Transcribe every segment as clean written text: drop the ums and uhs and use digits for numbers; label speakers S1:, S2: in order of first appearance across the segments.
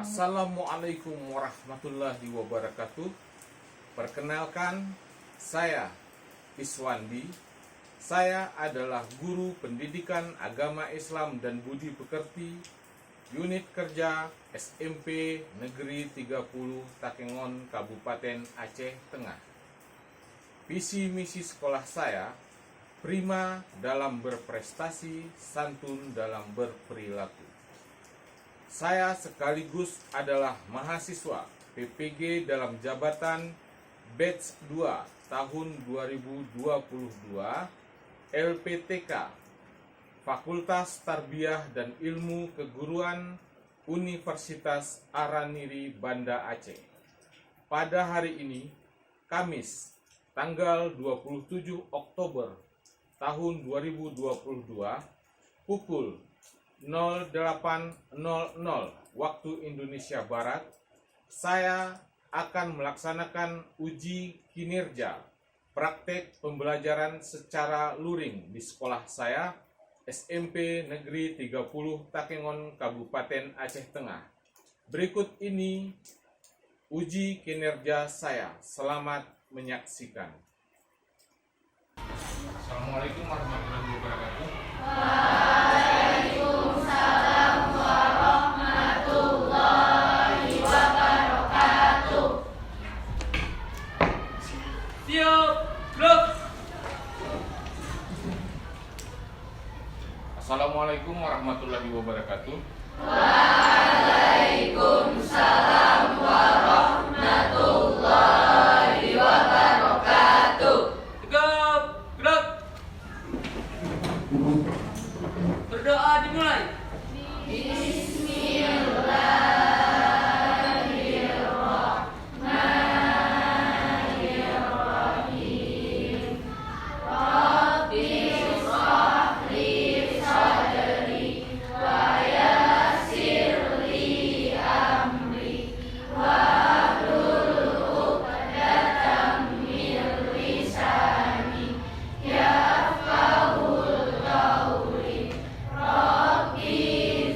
S1: Assalamualaikum warahmatullahi wabarakatuh. Perkenalkan, saya Iswandi. Saya adalah guru pendidikan agama Islam dan budi pekerti unit kerja SMP Negeri 30 Takengon, Kabupaten Aceh Tengah. Visi misi sekolah saya, prima dalam berprestasi, santun dalam berperilaku. Saya sekaligus adalah mahasiswa PPG dalam jabatan batch 2 tahun 2022 LPTK Fakultas Tarbiyah dan Ilmu Keguruan Universitas Araniri Banda Aceh. Pada hari ini, Kamis, tanggal 27 Oktober tahun 2022, pukul 08.00 waktu Indonesia Barat, saya akan melaksanakan uji kinerja praktek pembelajaran secara luring di sekolah saya SMP Negeri 30 Takengon, Kabupaten Aceh Tengah. Berikut ini uji kinerja saya. Selamat menyaksikan. Assalamualaikum warahmatullahi wabarakatuh.
S2: Waalaikumsalam warahmatullahi wabarakatuh.
S3: Siap, gerak.
S1: Assalamualaikum warahmatullahi wabarakatuh.
S2: Waalaikumsalam warahmatullahi wabarakatuh.
S3: Tegap, gerak. Berdoa dimulai.
S2: Bismillahirrahmanirrahim. Rabbi shrah li sadri wa yassir li amri wahlul 'uqdatam min lisani yafqahul qawli. Rabbi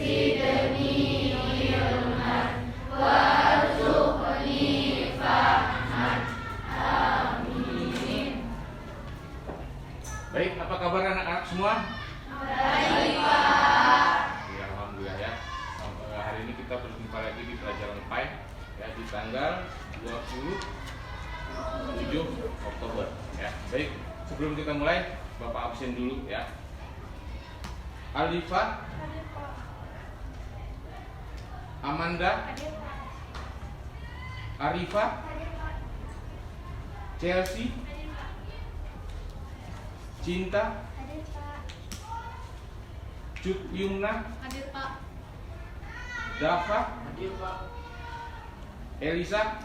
S2: zidni ilman warzuqni fahman. Amin.
S1: Baik, apa kabar anak-anak semua?
S2: Baik, Pak.
S1: Ya, alhamdulillah ya. Hari ini kita berjumpa lagi di pelajaran PAI ya, di tanggal 27 Oktober ya. Baik, sebelum kita mulai, Bapak absen dulu ya. Alifa, Amanda, Arifa, Chelsea, Cinta, Cut Yumna,
S2: Hadir, Pak.
S1: Dafa,
S3: Hadir, Pak.
S1: Elisa.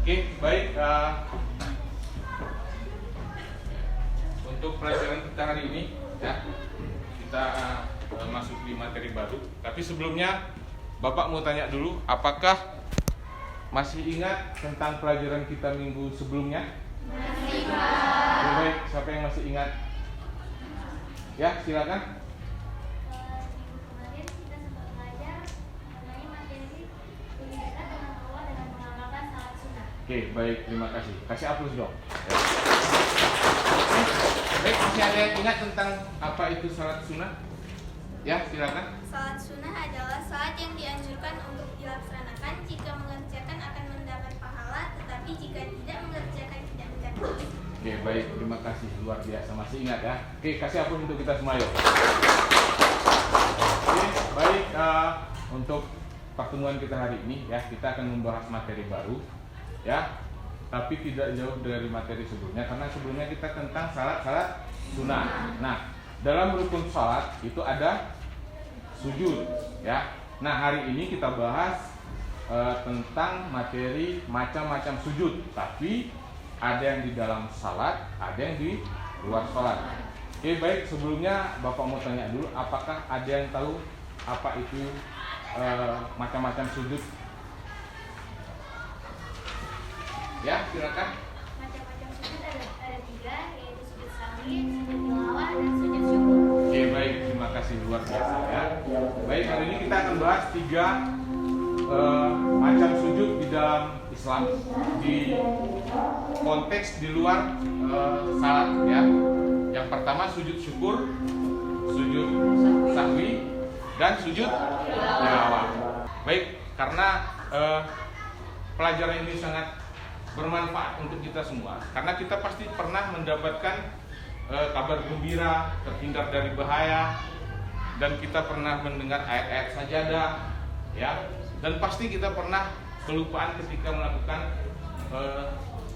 S1: Oke, baik. Untuk pelajaran kita hari ini ya, kita masuk di materi baru. Tapi sebelumnya Bapak mau tanya dulu, apakah masih ingat tentang pelajaran kita minggu sebelumnya?
S2: Masih, Pak.
S1: Oke, baik, siapa yang masih ingat? Ya, silakan.
S4: Kemarin kita sempat belajar mengenai materi pendidikan tentang Allah dengan mengamalkan salat sunnah.
S1: Oke, baik, terima kasih. Kasih aplaus dong. Ya. Baik, masih ada yang ingat tentang apa itu salat sunnah? Ya, silakan.
S4: Salat sunnah adalah salat yang dianjurkan untuk dilaksanakan jika mengerjakan akan mendapat pahala, tetapi jika tidak mengerjakan tidak mendapat.
S1: Oke, baik, terima kasih, luar biasa, masih ingat ya. Oke, kasih aplaus untuk kita semua yuk. Oke, baik, untuk pertemuan kita hari ini ya, kita akan membahas materi baru ya, tapi tidak jauh dari materi sebelumnya, karena sebelumnya kita tentang salat sunnah. Nah, dalam rukun salat itu ada sujud ya. Nah, hari ini kita bahas tentang materi macam-macam sujud, tapi ada yang di dalam salat, ada yang di luar salat. Oke, baik, sebelumnya Bapak mau tanya dulu, apakah ada yang tahu apa itu macam-macam sujud? Ya, silakan.
S4: Macam-macam sujud ada tiga, yaitu sujud sahwi, sujud tilawah, dan sujud syukur.
S1: Oke, baik, terima kasih, luar biasa ya. Baik, hari ini kita akan bahas 3 macam sujud di dalam Islam di konteks di luar salat ya. Yang pertama sujud syukur, sujud sahwi, dan sujud tilawah. Baik, karena pelajaran ini sangat bermanfaat untuk kita semua, karena kita pasti pernah mendapatkan kabar gembira, terhindar dari bahaya, dan kita pernah mendengar ayat-ayat sajadah ya. Dan pasti kita pernah kelupaan ketika melakukan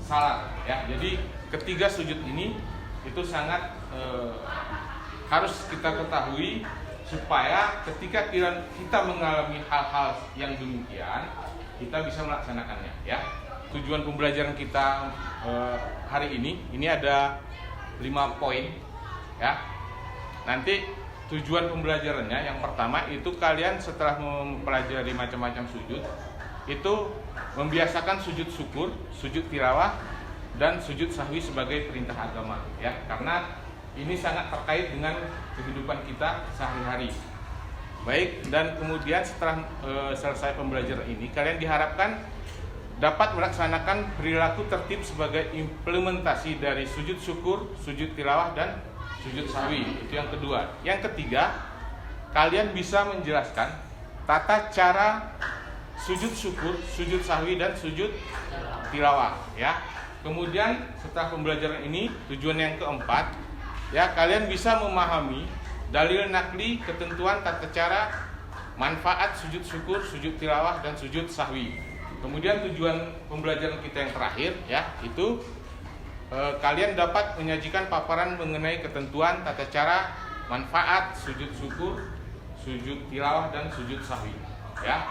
S1: salat ya. Jadi ketiga sujud ini itu sangat harus kita ketahui supaya ketika kita mengalami hal-hal yang demikian kita bisa melaksanakannya ya. Tujuan pembelajaran kita hari ini ada 5 poin ya. Nanti tujuan pembelajarannya yang pertama itu kalian setelah mempelajari macam-macam sujud itu membiasakan sujud syukur, sujud tilawah, dan sujud sahwi sebagai perintah agama ya, karena ini sangat terkait dengan kehidupan kita sehari-hari. Baik, dan kemudian setelah selesai pembelajaran ini kalian diharapkan dapat melaksanakan perilaku tertib sebagai implementasi dari sujud syukur, sujud tilawah, dan sujud sahwi. Itu yang kedua. Yang ketiga, kalian bisa menjelaskan tata cara sujud syukur, sujud sahwi, dan sujud tilawah ya. Kemudian setelah pembelajaran ini, tujuan yang keempat ya, kalian bisa memahami dalil nakli, ketentuan tata cara, manfaat sujud syukur, sujud tilawah, dan sujud sahwi. Kemudian tujuan pembelajaran kita yang terakhir ya, itu kalian dapat menyajikan paparan mengenai ketentuan, tata cara, manfaat sujud syukur, sujud tilawah, dan sujud sahwi ya.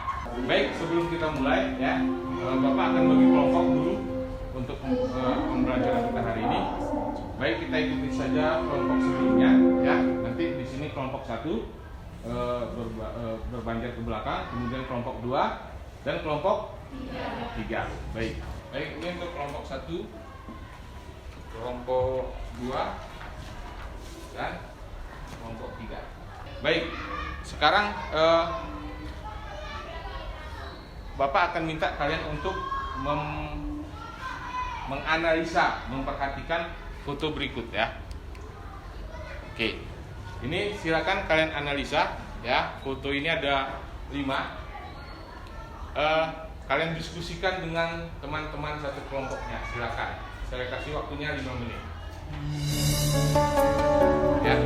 S1: Baik, sebelum kita mulai ya, Bapak akan bagi kelompok dulu untuk pembelajaran kita hari ini. Baik, kita ikuti saja kelompok sebelumnya ya. Nanti di sini kelompok 1 berbanjar ke belakang, kemudian kelompok 2 dan kelompok 3. Baik, ini untuk kelompok 1, kelompok 2 dan kelompok 3. Baik, sekarang Bapak akan minta kalian untuk menganalisa, memperhatikan foto berikut ya. Oke, ini silakan kalian analisa ya. Foto ini ada 5. Kalian diskusikan dengan teman-teman satu kelompoknya, silakan. Saya kasih waktunya 5 menit. Ya.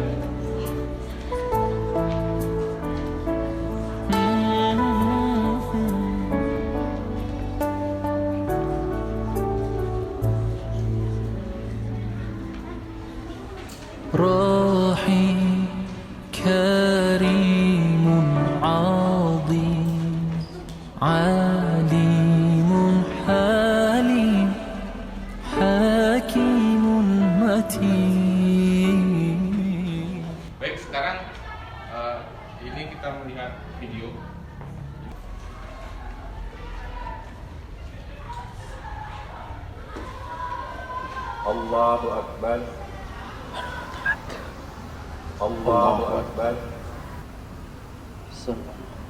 S5: Rahim Karimun Azim Alimun Halim Hakimun Matin.
S1: Baik, sekarang ini kita melihat video.
S6: Allahu Akbar. Allahu Akbar.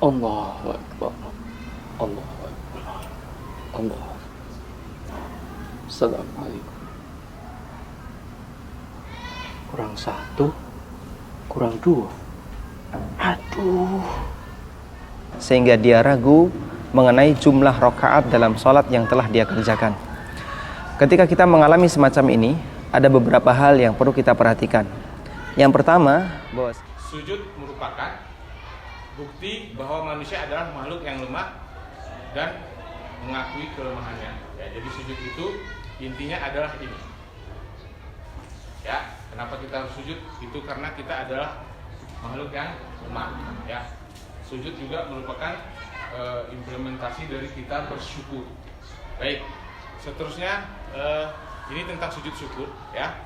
S7: Allahu Akbar. Allahu Akbar. Allah. Assalamualaikum. Kurang 1, kurang 2. Aduh.
S8: Sehingga dia ragu mengenai jumlah rakaat dalam sholat yang telah dia kerjakan. Ketika kita mengalami semacam ini, ada beberapa hal yang perlu kita perhatikan. Yang pertama, bahwa
S1: Sujud merupakan bukti bahwa manusia adalah makhluk yang lemah dan mengakui kelemahannya. Ya, jadi sujud itu intinya adalah ini. Ya, kenapa kita harus sujud? Itu karena kita adalah makhluk yang lemah. Ya, sujud juga merupakan implementasi dari kita bersyukur. Baik, seterusnya ini tentang sujud syukur. Ya,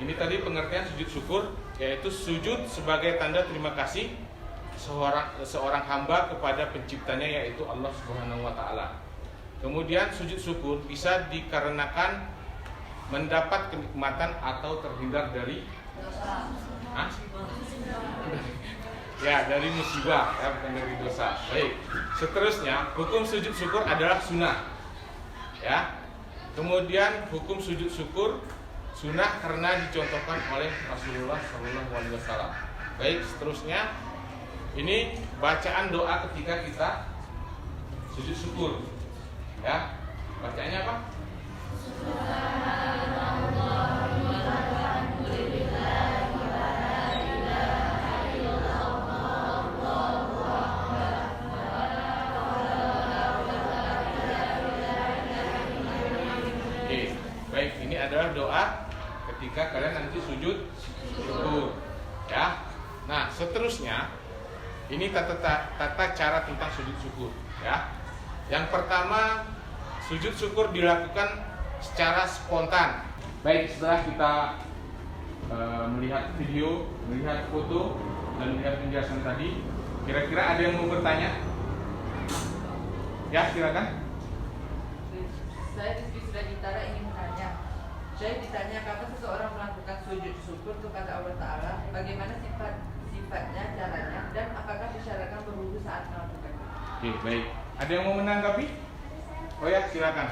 S1: ini tadi pengertian sujud syukur, yaitu sujud sebagai tanda terima kasih seorang hamba kepada penciptanya, yaitu Allah Subhanahu wa Ta'ala. Kemudian sujud syukur bisa dikarenakan mendapat kenikmatan atau terhindar dari Ya, dari musibah, ya, bukan dari dosa. Baik. Seterusnya, hukum sujud syukur adalah sunnah. Ya. Kemudian hukum sujud syukur sunnah karena dicontohkan oleh Rasulullah SAW. Baik, seterusnya ini bacaan doa ketika kita sujud syukur. Ya. Bacaannya apa? Oke, baik, ini adalah doa ketika kalian nanti sujud syukur. Ya. Nah, seterusnya ini tata cara tentang sujud syukur, ya. Yang pertama, sujud syukur dilakukan secara spontan. Baik, setelah kita melihat video, melihat foto, dan melihat penjelasan tadi, kira-kira ada yang mau bertanya? Ya, silakan.
S9: Saya Rizky Sudaditara ingin bertanya. Saya ditanya kapan seseorang melakukan sujud syukur kepada Allah Ta'ala, bagaimana sifatnya, caranya, dan apakah disyaratkan berwudu saat melakukannya?
S1: Oke, baik. Ada yang mau menanggapi? Oh ya, silakan.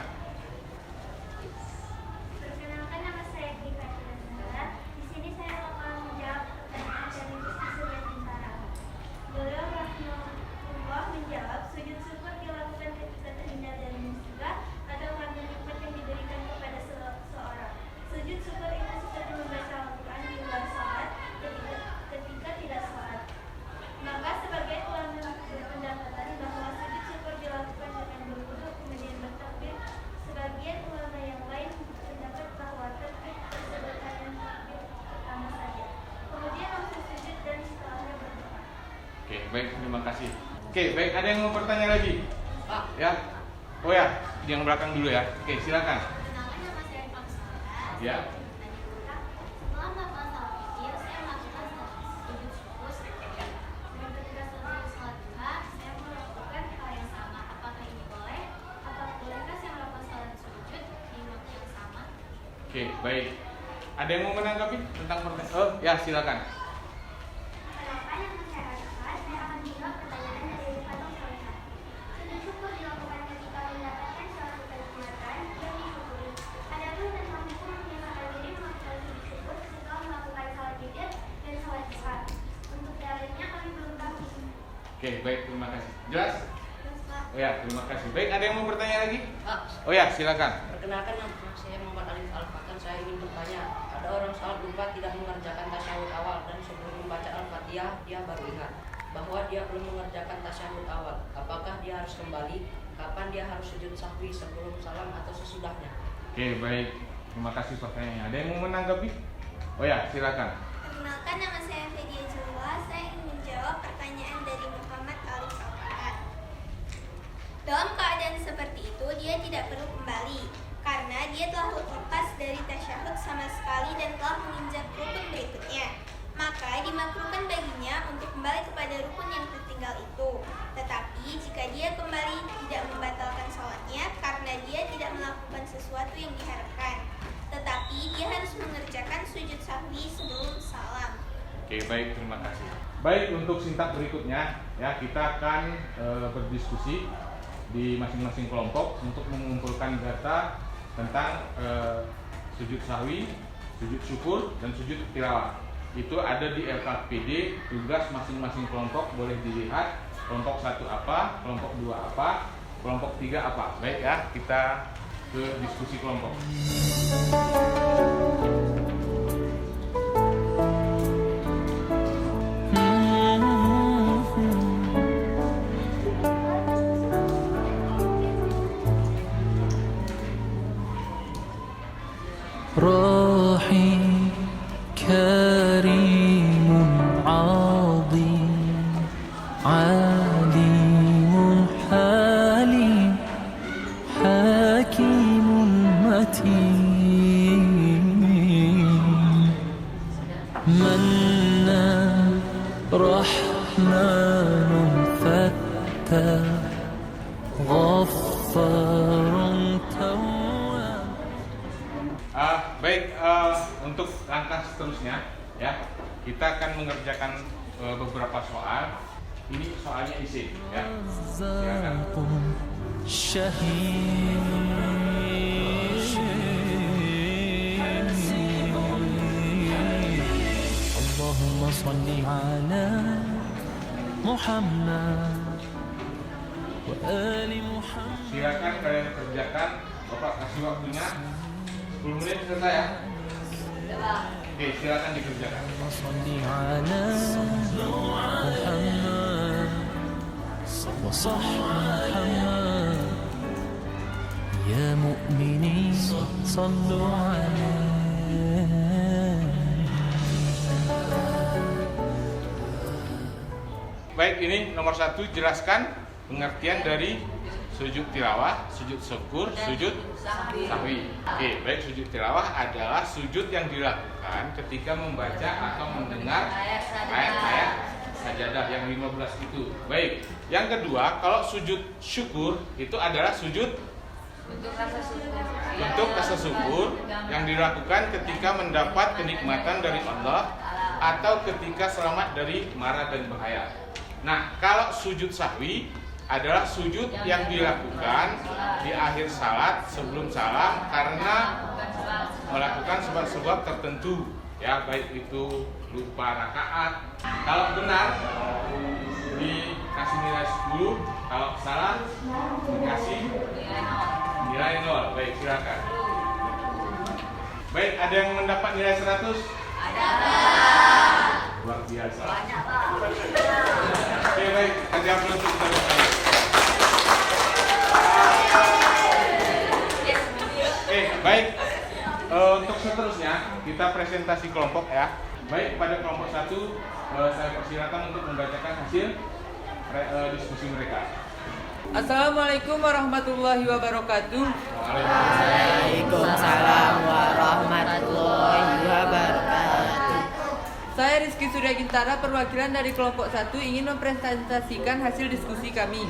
S4: Perkenalkan, nama saya Grika Sudaditara. Di sini saya akan menjawab pertanyaan dari Rizky Sudaditara. Beliau rahimahullah menjawab, sujud syukur dilakukan ketika terhindar dari musibah atau karena nikmat yang diberikan kepada seseorang. Sujud syukur itu seperti membaca Al-Quran di luar salat ketika tidak salat. Maka sebagai ulama berpendapatan bahwa sujud syukur dilakukan dengan berwudu kemudian bertakbir. Sebagian ulama yang lain berpendapat bahwa takbir tersebut hanya takbir pertama saja. Kemudian langsung sujud dan setelahnya berdoa.
S1: Oke, baik, terima kasih. Oke, baik, ada yang mau bertanya lagi?
S3: Pak.
S1: Ya. Oh ya, yang belakang dulu ya. Oke, silakan.
S4: Perkenalkan, nama saya Famsara.
S1: Ya.
S4: Setelah melakukan salat witir, saya melakukan sujud syukur. Dan ketika selesai salat duha, saya melakukan hal yang sama. Apakah ini boleh? Bolehkah saya melakukan salat sujud di waktu yang sama?
S1: Oke, baik. Ada yang mau menanggapi tentang pertanyaan? Oh, ya, silakan.
S4: Perkenalkan, nama saya Rafa. Saya akan menjawab pertanyaan dari Fatung Solihat. Sujud syukur dilakukan ketika mendapatkan suatu kenikmatan yang disyukuri. Adapun tentang hukum menyatakan diri melakukan sujud syukur setelah melakukan salat witir dan salat duha. Untuk dalilnya kami belum tahu.
S1: Oke, baik, terima kasih. Jelas?
S4: Terus, Pak.
S1: Oh ya, terima kasih. Baik, ada yang mau bertanya lagi?
S3: Pak,
S1: Oh ya, silakan.
S3: perkenalkan nama saya Muhammad Alif Al-Fatah. Saya ingin bertanya, ada orang salat lupa tidak mengerjakan tasyahud awal dan sebelum membaca Al-Fatihah dia baru ingat bahwa dia belum mengerjakan tasyahud awal. Apakah dia harus kembali? Kapan dia harus sujud sahwi, sebelum salam atau sesudahnya?
S1: Oke, baik. Terima kasih pertanyaannya. Ada yang mau menanggapi? Oh ya, silakan.
S4: Perkenalkan, nama saya Fedia Julwa. Saya ingin menjawab pertanyaan dari Muhammad Alif Al-Fatah. Dalam keadaan seperti itu, dia tidak perlu kembali karena dia telah lepas dari tasyahud sama sekali dan telah menginjak rukun berikutnya. Maka dimakruhkan baginya untuk kembali kepada rukun yang tertinggal itu. Tetapi jika dia kembali tidak membatalkan sholatnya karena dia tidak melakukan sesuatu yang diharapkan. Tetapi dia harus mengerjakan sujud sahwi sebelum salam.
S1: Oke, baik, terima kasih. Baik, untuk sintak berikutnya ya kita akan berdiskusi di masing-masing kelompok untuk mengumpulkan data tentang sujud sahwi, sujud syukur, dan sujud tilawah. Itu ada di LKPD. Tugas masing-masing kelompok boleh dilihat. Kelompok 1 apa, kelompok 2 apa, kelompok 3 apa. Baik ya, kita ke diskusi kelompok.
S5: راحي كريم عظيم عليم حليم حكيم متين منان رحمن فتاح غفار تواب.
S1: Baik, untuk langkah seterusnya ya. Kita akan mengerjakan beberapa soal. Ini soalnya isi, ya. Silakan.
S5: Allahumma salli ala Muhammad wa ali Muhammad.
S1: Silakan kalian kerjakan. Bapak kasih waktunya 10 menit selesai ya. Oke, silakan dikerjakan.
S5: Salli ala Muhammad wa sahbi Muhammad ya mu'minin sallu alaihi.
S1: Baik, ini nomor 1, jelaskan pengertian dari sujud tilawah, sujud syukur, sujud sahwi. Oke, baik, sujud tilawah adalah sujud yang dilakukan ketika membaca atau mendengar ayat-ayat sajadah yang 15 itu. Baik, yang kedua, kalau sujud syukur itu adalah sujud bentuk rasa syukur yang dilakukan ketika mendapat kenikmatan dari Allah atau ketika selamat dari mara dan bahaya. Nah, kalau sujud sahwi adalah sujud yang dilakukan di akhir salat sebelum salam karena melakukan sebab-sebab tertentu, ya, baik itu lupa rakaat. Kalau benar dikasih nilai 10, kalau salah dikasih nilai 0. Baik, silakan. Baik, ada yang mendapat nilai 100? Ada. Luar biasa. Oke, baik, kerja penutup kita. Baik, untuk seterusnya kita presentasi kelompok ya. Baik, pada kelompok 1 saya persilakan untuk membacakan hasil diskusi mereka.
S9: Assalamualaikum warahmatullahi wabarakatuh.
S3: Waalaikumsalam warahmatullahi wabarakatuh.
S9: Saya Rizky Surya Gintara, perwakilan dari kelompok 1 ingin mempresentasikan hasil diskusi kami.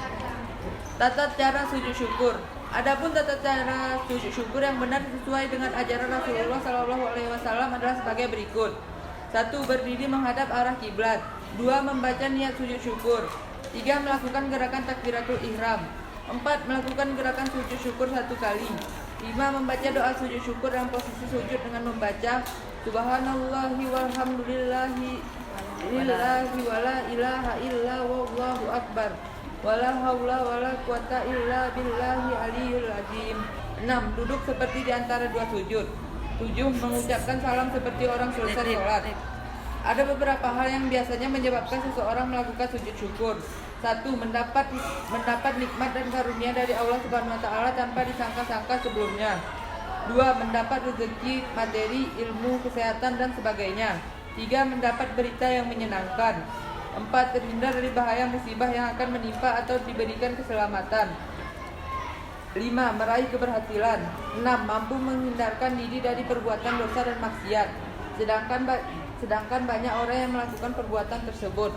S9: Tata cara sujud syukur. Adapun tata cara sujud syukur yang benar sesuai dengan ajaran Rasulullah SAW adalah sebagai berikut. 1. Berdiri menghadap arah kiblat. 2. Membaca niat sujud syukur. 3. Melakukan gerakan takbiratul ihram. 4. Melakukan gerakan sujud syukur 1 kali. 5. Membaca doa sujud syukur dalam posisi sujud dengan membaca Subhanallahi walhamdulillahi lillahi wala ilaha illa wallahu akbar. Wala haula wala quwata illa billahi aliyul azim. 6. Duduk seperti di antara dua sujud. 7. Mengucapkan salam seperti orang selesai sholat. Ada beberapa hal yang biasanya menyebabkan seseorang melakukan sujud syukur. 1. Mendapat nikmat dan karunia dari Allah Subhanahu wa taala tanpa disangka-sangka sebelumnya. 2. Mendapat rezeki, materi, ilmu, kesehatan dan sebagainya. 3. Mendapat berita yang menyenangkan. 4. Terhindar dari bahaya musibah yang akan menimpa atau diberikan keselamatan. 5. Meraih keberhasilan. 6. Mampu menghindarkan diri dari perbuatan dosa dan maksiat. Sedangkan banyak orang yang melakukan perbuatan tersebut.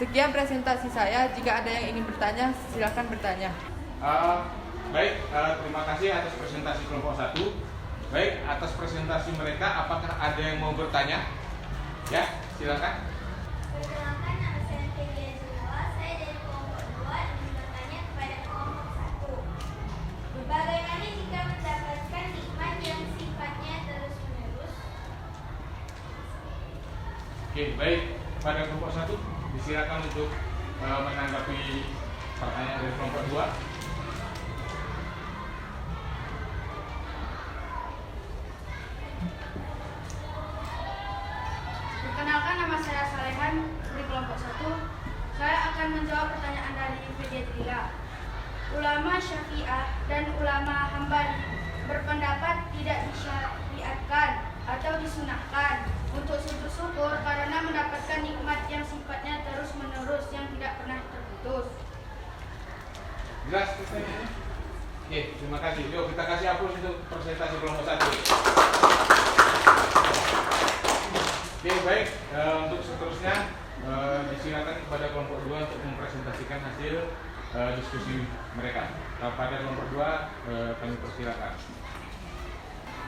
S9: Sekian presentasi saya. Jika ada yang ingin bertanya, silakan bertanya.
S1: Baik, terima kasih atas presentasi kelompok 1. Baik, atas presentasi mereka, apakah ada yang mau bertanya? Ya, silakan.
S4: Perkenalkan, nama saya Tegia Zulwa. Saya dari kelompok 2 dan bertanya kepada kelompok 1. Bagaimana jika mendapatkan nikmat yang sifatnya terus-menerus?
S1: Oke, baik. Pada kelompok 1, disilakan untuk menanggapi pertanyaan dari kelompok 2.
S2: Perkenalkan, nama saya Salehan dari kelompok 1. Saya akan menjawab pertanyaan dari Pediatria. Ulama Syafi'ah dan ulama Hambali berpendapat tidak disyariatkan atau disunahkan untuk sujud syukur karena mendapatkan nikmat yang sifatnya terus-menerus yang tidak pernah terputus.
S1: Jelas? Oke, terima kasih. Yuk kita kasih aplaus untuk presentasi kelompok 1. Oke, baik. Untuk seterusnya disilakan kepada kelompok 2 untuk mempresentasikan hasil diskusi mereka. Pada kelompok 2 kami persilakan.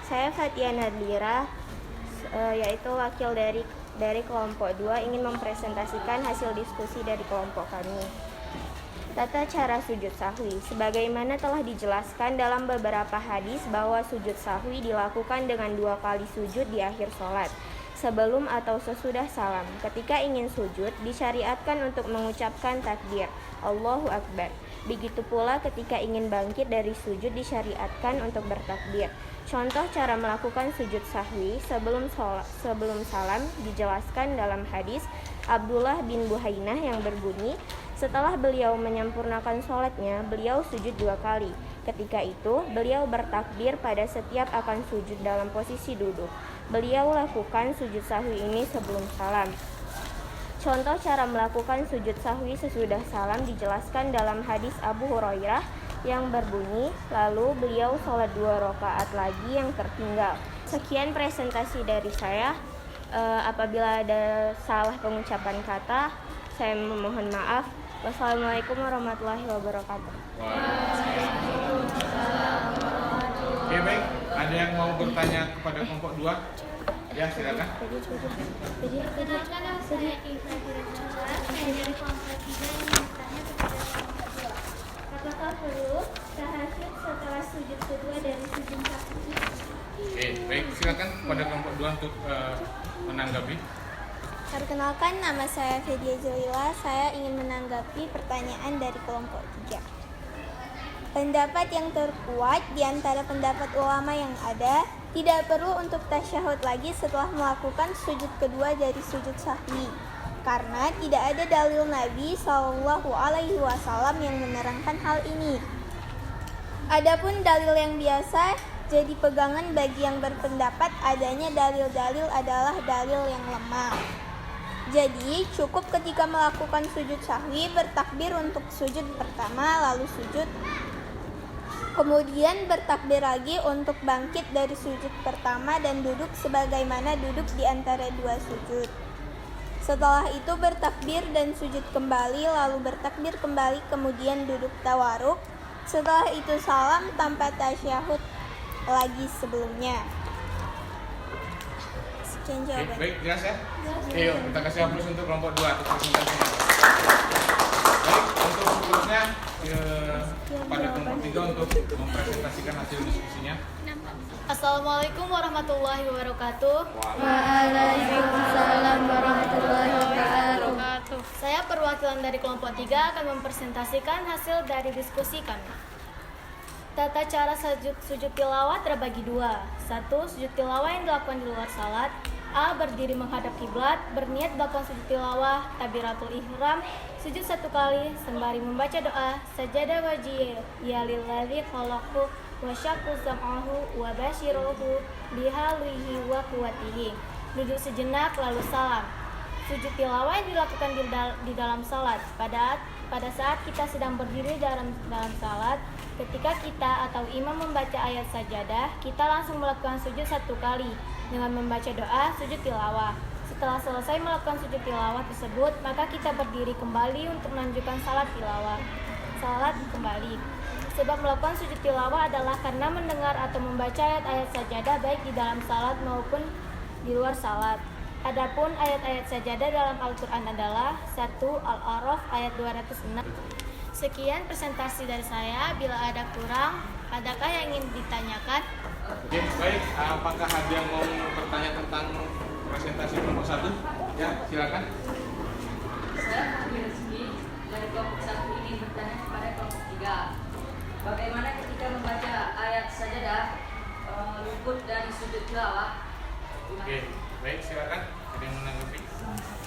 S4: Saya Fatia Nadira. yaitu wakil dari kelompok 2 ingin mempresentasikan hasil diskusi dari kelompok kami. Tata cara sujud sahwi. Sebagaimana telah dijelaskan dalam beberapa hadis bahwa sujud sahwi dilakukan dengan 2 kali sujud di akhir sholat, sebelum atau sesudah salam. Ketika ingin sujud, disyariatkan untuk mengucapkan takbir, Allahu Akbar. Begitu pula ketika ingin bangkit dari sujud, disyariatkan untuk bertakbir. Contoh cara melakukan sujud sahwi sebelum salam dijelaskan dalam hadis Abdullah bin Buhainah yang berbunyi, setelah beliau menyempurnakan sholatnya, beliau sujud 2 kali. Ketika itu, beliau bertakbir pada setiap akan sujud dalam posisi duduk. Beliau lakukan sujud sahwi ini sebelum salam. Contoh cara melakukan sujud sahwi sesudah salam dijelaskan dalam hadis Abu Hurairah yang berbunyi, lalu beliau sholat 2 rakaat lagi yang tertinggal. Sekian presentasi dari saya. Apabila ada salah pengucapan kata, saya memohon maaf. Wassalamualaikum warahmatullahi wabarakatuh.
S1: Oke, baik. Ada yang mau bertanya kepada kelompok 2? Ya, silakan.
S4: Perkenalkan, saya dari kelompok 3 yang bertanya kepada kelompok 2. Apakah perlu tahajud setelah sujud kedua dari sujud sahwi?
S1: Oke, baik. Silakan kepada kelompok 2 untuk menanggapi.
S4: Perkenalkan, nama saya Fedia Jelila. Saya ingin menanggapi pertanyaan dari kelompok 3. Pendapat yang terkuat di antara pendapat ulama yang ada, tidak perlu untuk tasyahud lagi setelah melakukan sujud kedua dari sujud sahwi, karena tidak ada dalil Nabi SAW yang menerangkan hal ini. Adapun dalil yang biasa jadi pegangan bagi yang berpendapat adanya dalil-dalil adalah dalil yang lemah. Jadi cukup ketika melakukan sujud sahwi bertakbir untuk sujud pertama, lalu sujud, kemudian bertakbir lagi untuk bangkit dari sujud pertama dan duduk sebagaimana duduk di antara 2 sujud. Setelah itu bertakbir dan sujud kembali, lalu bertakbir kembali, kemudian duduk tawaruk. Setelah itu salam tanpa tasyahud lagi sebelumnya. Sekian jawaban.
S1: Baik, jelas ya? Yuk, kita kasih aplaus untuk kelompok 2 untuk presentasinya. Baik, untuk seterusnya pada kelompok 3 untuk mempresentasikan hasil diskusinya.
S2: Assalamualaikum warahmatullahi wabarakatuh.
S4: Waalaikumsalam warahmatullahi wabarakatuh.
S2: Saya perwakilan dari kelompok 3 akan mempresentasikan hasil dari diskusi kami. Tata cara sujud tilawah terbagi 2. 1. Sujud tilawah yang dilakukan di luar salat. A. Berdiri menghadap kiblat, berniat melakukan sujud tilawah, takbiratul ihram, sujud 1 kali, sembari membaca doa, sajadah wajhiyya lillazi khalaqahu wa syaqqa sam'ahu wa basyiruhu bihalwihi wa quwwatihi. Duduk sejenak lalu salam. Sujud tilawah yang dilakukan di dalam salat. Pada saat kita sedang berdiri dalam salat, ketika kita atau imam membaca ayat sajadah, kita langsung melakukan sujud 1 kali dengan membaca doa sujud tilawah. Setelah selesai melakukan sujud tilawah tersebut, maka kita berdiri kembali untuk melanjutkan salat tilawah. Salat kembali. Sebab melakukan sujud tilawah adalah karena mendengar atau membaca ayat-ayat sajadah baik di dalam salat maupun di luar salat. Adapun ayat-ayat sajadah dalam Al-Quran adalah 1. Al-A'raf ayat 206. Sekian presentasi dari saya. Bila ada kurang, adakah yang ingin ditanyakan?
S1: Oke, baik. Apakah ada yang mau bertanya tentang presentasi kelompok 1? Ya, silakan.
S3: Saya Fahmi Rizki dari kelompok 1 ini bertanya kepada kelompok 3. Bagaimana ketika membaca ayat sajadah luput dari sujud tilawah?
S1: Oke, baik, silakan. Ada yang menanggapi?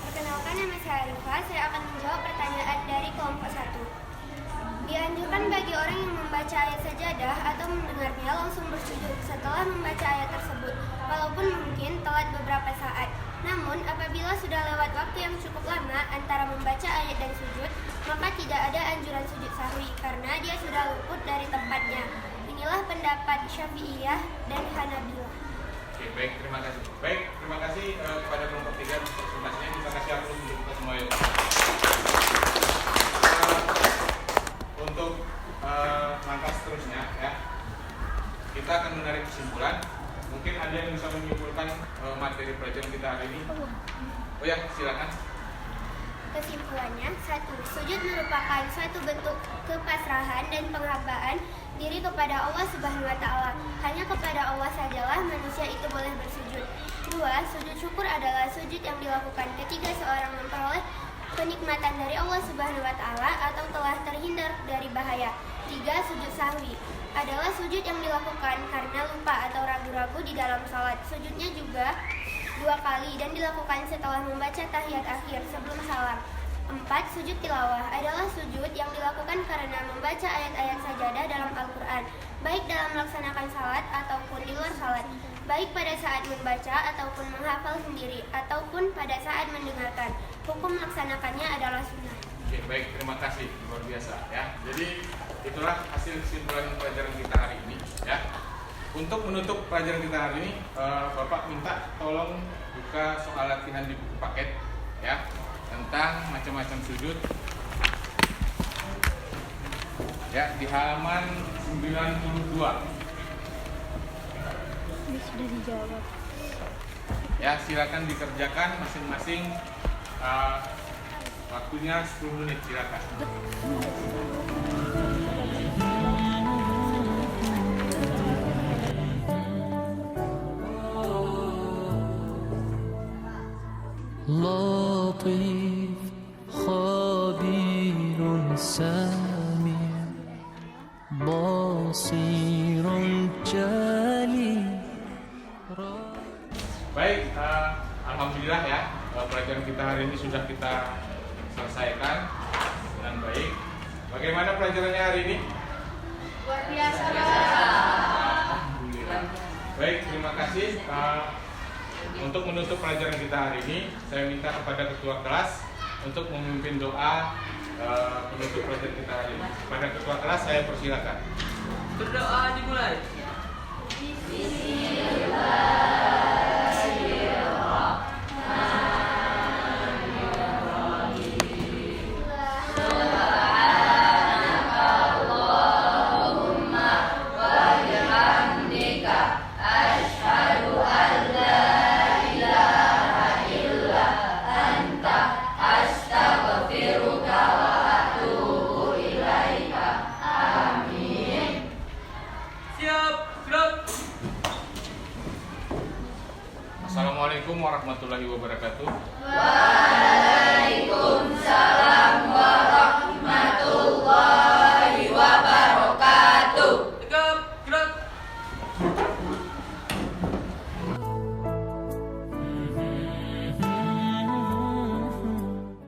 S2: Perkenalkan, nama saya Arifah. Saya akan menjawab pertanyaan dari kelompok 1. Dianjurkan bagi orang yang membaca ayat sajadah atau mendengarnya langsung bersujud setelah membaca ayat tersebut, walaupun mungkin telat beberapa saat. Namun, apabila sudah lewat waktu yang cukup lama antara membaca ayat dan sujud, maka tidak ada anjuran sujud sahwi karena dia sudah luput dari tempatnya. Inilah pendapat Syafi'iyah dan Hanabilah.
S1: Oke, baik, terima kasih. Baik, terima kasih kepada kelompok 3 untuk presentasinya. Kita kasih aplaus untuk kita semua yuk. Untuk langkah seterusnya ya, kita akan menarik kesimpulan. Mungkin ada yang bisa menyimpulkan materi hari ini? Oh ya, silakan.
S4: Kesimpulannya, 1. Sujud merupakan suatu bentuk kepasrahan dan penghambaan diri kepada Allah Subhanahu wa Ta'ala. Hanya kepada Allah sajalah manusia itu boleh bersujud. 2. Sujud syukur adalah sujud yang dilakukan ketika seorang memperoleh kenikmatan dari Allah Subhanahu wa Ta'ala atau telah terhindar dari bahaya. 3. Sujud sahwi adalah sujud yang dilakukan karena lupa atau ragu-ragu di dalam salat. Sujudnya juga 2 kali dan dilakukan setelah membaca tahiyat akhir sebelum salam. 4. Sujud tilawah adalah sujud yang dilakukan karena membaca ayat-ayat sajadah dalam Al-Quran, baik dalam melaksanakan salat ataupun di luar salat, baik pada saat membaca ataupun menghafal sendiri, ataupun pada saat mendengarkan. Hukum melaksanakannya adalah sunnah.
S1: Oke, baik, terima kasih, luar biasa ya. Jadi itulah hasil kesimpulan pelajaran kita hari ini ya. Untuk menutup pelajaran kita hari ini, Bapak minta tolong buka soal latihan di buku paket ya tentang macam-macam sujud ya di halaman 92.
S4: Ini sudah dijawab.
S1: Ya, silakan dikerjakan masing-masing. Waktunya 10 menit, silakan.
S5: لطيف خبير سميع بصير جليل.
S1: Baik, alhamdulillah ya, pelajaran kita hari ini sudah kita selesaikan dengan baik. Bagaimana pelajarannya hari ini?
S2: Luar biasa.
S1: Alhamdulillah. Baik, terima kasih. Untuk menutup pelajaran kita hari ini, saya minta kepada ketua kelas untuk memimpin doa penutup pelajaran kita hari ini. Kepada ketua kelas saya persilakan.
S9: Berdoa dimulai. Siap, gerak.
S1: Assalamualaikum warahmatullahi wabarakatuh.